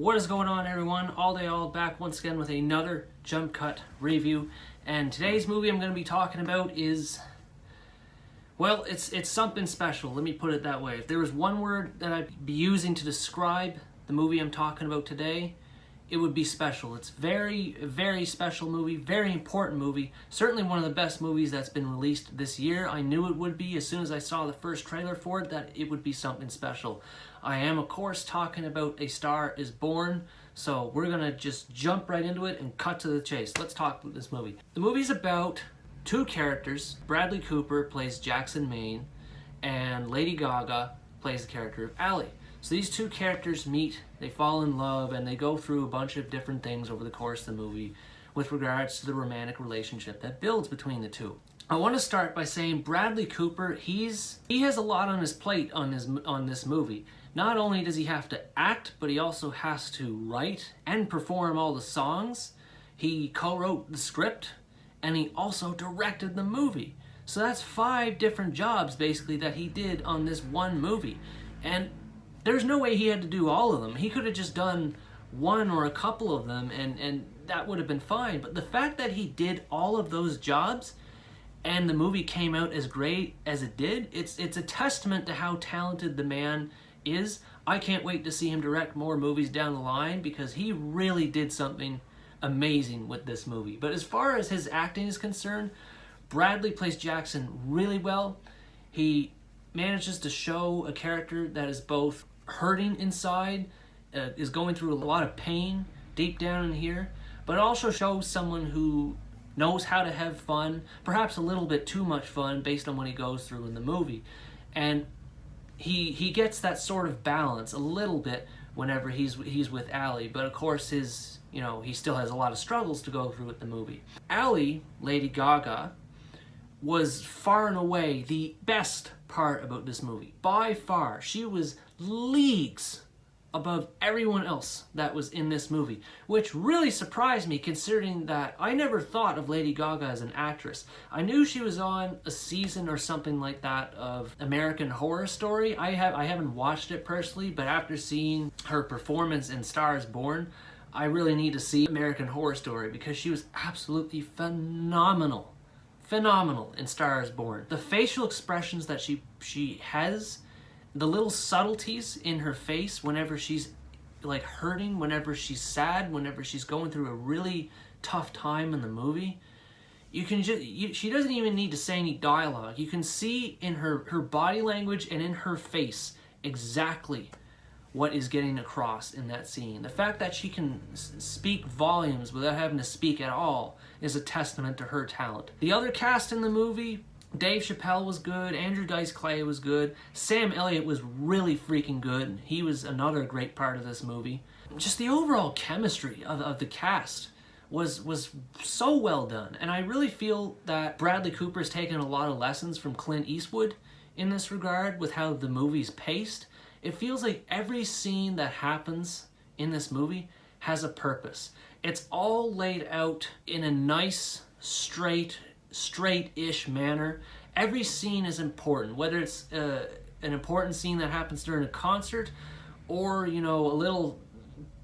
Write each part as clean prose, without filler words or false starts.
What is going on, everyone? All Day All back once again with another Jump Cut review. And today's movie I'm going to be talking about is, well, it's something special. Let me put it that way. If there was one word that I'd be using to describe the movie I'm talking about today, it would be special. It's very special movie, very important movie. Certainly one of the best movies that's been released this year. I knew it would be as soon as I saw the first trailer for it, that it would be something special. I am, of course, talking about A Star Is Born, so we're gonna just jump right into it and cut to the chase. Let's talk about this movie. The movie's about two characters. Bradley Cooper plays Jackson Maine, and Lady Gaga plays the character of Allie. So these two characters meet, they fall in love, and they go through a bunch of different things over the course of the movie with regards to the romantic relationship that builds between the two. I want to start by saying Bradley Cooper, he has a lot on his plate on this movie. Not only does he have to act, but he also has to write and perform all the songs. He co-wrote the script, and he also directed the movie. So that's 5 different jobs, basically, that he did on this one movie. And there's no way he had to do all of them. He could have just done one or a couple of them, and that would have been fine. But the fact that he did all of those jobs, and the movie came out as great as it did, it's a testament to how talented the man is. I can't wait to see him direct more movies down the line, because he really did something amazing with this movie. But as far as his acting is concerned, Bradley plays Jackson really well. He manages to show a character that is both hurting inside, is going through a lot of pain deep down in here, but also shows someone who knows how to have fun, perhaps a little bit too much fun based on what he goes through in the movie. And he gets that sort of balance a little bit whenever he's with Allie, but of course he still has a lot of struggles to go through with the movie. Allie, Lady Gaga, was far and away the best part about this movie. By far. She was leagues above everyone else that was in this movie, which really surprised me, considering that I never thought of Lady Gaga as an actress. I knew she was on a season or something like that of American Horror Story. I haven't watched it personally, but after seeing her performance in Star Is Born, I really need to see American Horror Story, because she was absolutely phenomenal in Star Is Born. The facial expressions that she has, the little subtleties in her face whenever she's like hurting, whenever she's sad, whenever she's going through a really tough time in the movie, she doesn't even need to say any dialogue. You can see in her body language and in her face exactly what is getting across in that scene. The fact that she can speak volumes without having to speak at all is a testament to her talent. The other cast in the movie, Dave Chappelle was good, Andrew Dice Clay was good, Sam Elliott was really freaking good. He was another great part of this movie. Just the overall chemistry of the cast was so well done, and I really feel that Bradley Cooper's taken a lot of lessons from Clint Eastwood in this regard with how the movie's paced. It feels like every scene that happens in this movie has a purpose. It's all laid out in a nice, straight-ish manner. Every scene is important, whether it's an important scene that happens during a concert, or, a little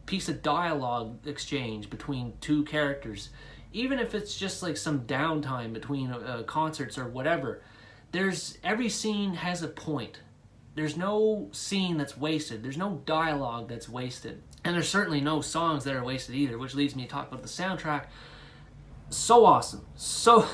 piece of dialogue exchange between two characters. Even if it's just like some downtime between concerts or whatever, every scene has a point. There's no scene that's wasted. There's no dialogue that's wasted. And there's certainly no songs that are wasted either, which leads me to talk about the soundtrack. So awesome. So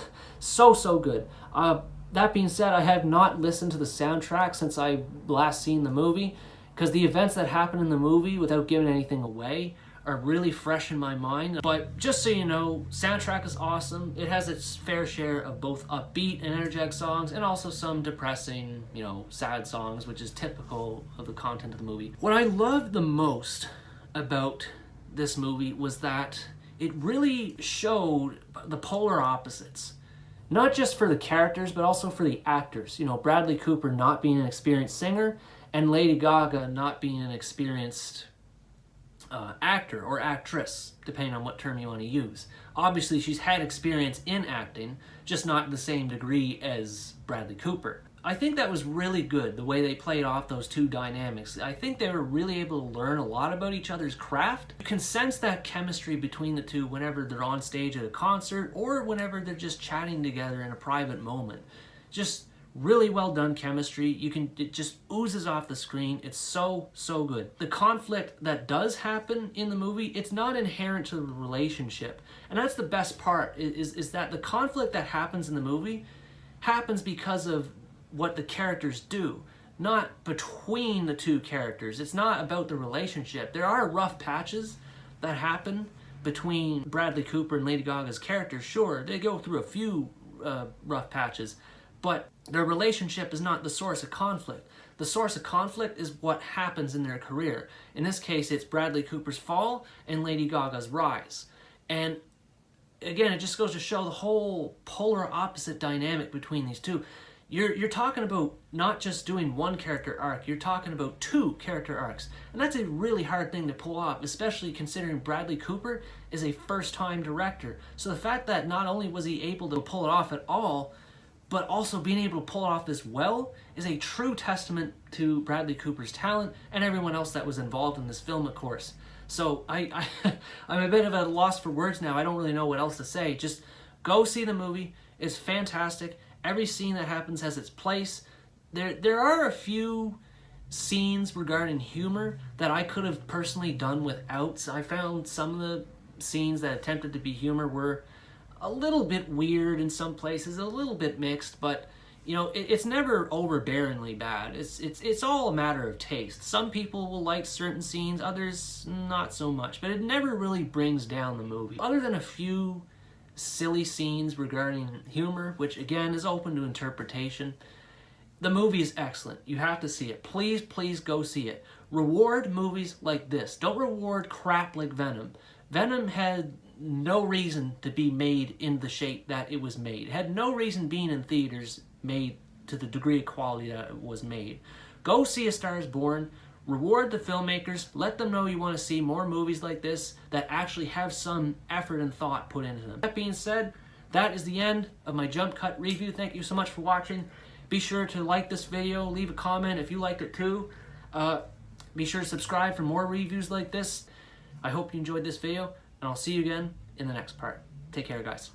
good. That being said, I have not listened to the soundtrack since I last seen the movie, because the events that happen in the movie, without giving anything away, are really fresh in my mind. But just so you know, soundtrack is awesome. It has its fair share of both upbeat and energetic songs, and also some depressing, sad songs, which is typical of the content of the movie. What I loved the most about this movie was that it really showed the polar opposites. Not just for the characters, but also for the actors. Bradley Cooper not being an experienced singer, and Lady Gaga not being an experienced actor or actress, depending on what term you want to use. Obviously, she's had experience in acting, just not the same degree as Bradley Cooper. I think that was really good, the way they played off those two dynamics. I think they were really able to learn a lot about each other's craft. You can sense that chemistry between the two whenever they're on stage at a concert or whenever they're just chatting together in a private moment. Just really well done chemistry. It just oozes off the screen. It's so good. The conflict that does happen in the movie, it's not inherent to the relationship. And that's the best part, is that the conflict that happens in the movie happens because of what the characters do, not between the two characters. It's not about the relationship. There are rough patches that happen between Bradley Cooper and Lady Gaga's characters. Sure, they go through a few rough patches, but their relationship is not the source of conflict. The source of conflict is what happens in their career. In this case, it's Bradley Cooper's fall and Lady Gaga's rise. And again, it just goes to show the whole polar opposite dynamic between these two. You're talking about not just doing one character arc, you're talking about two character arcs. And that's a really hard thing to pull off, especially considering Bradley Cooper is a first-time director. So the fact that not only was he able to pull it off at all, but also being able to pull it off as well is a true testament to Bradley Cooper's talent and everyone else that was involved in this film, of course. So I'm a bit of a loss for words now. I don't really know what else to say. Just go see the movie. It's fantastic. Every scene that happens has its place. There are a few scenes regarding humor that I could have personally done without. So I found some of the scenes that attempted to be humor were a little bit weird in some places, a little bit mixed, but you know, it's never overbearingly bad. It's all a matter of taste. Some people will like certain scenes, others not so much, but it never really brings down the movie. Other than a few silly scenes regarding humor, which again is open to interpretation, the movie is excellent. You have to see it. Please go see it. Reward movies like this. Don't reward crap like Venom. Venom had no reason to be made in the shape that it was made. It had no reason being in theaters made to the degree of quality that it was made. Go see A Star is Born. Reward the filmmakers. Let them know you want to see more movies like this that actually have some effort and thought put into them. That being said, that is the end of my Jump Cut review. Thank you so much for watching. Be sure to like this video. Leave a comment if you liked it too. Be sure to subscribe for more reviews like this. I hope you enjoyed this video, and I'll see you again in the next part. Take care, guys.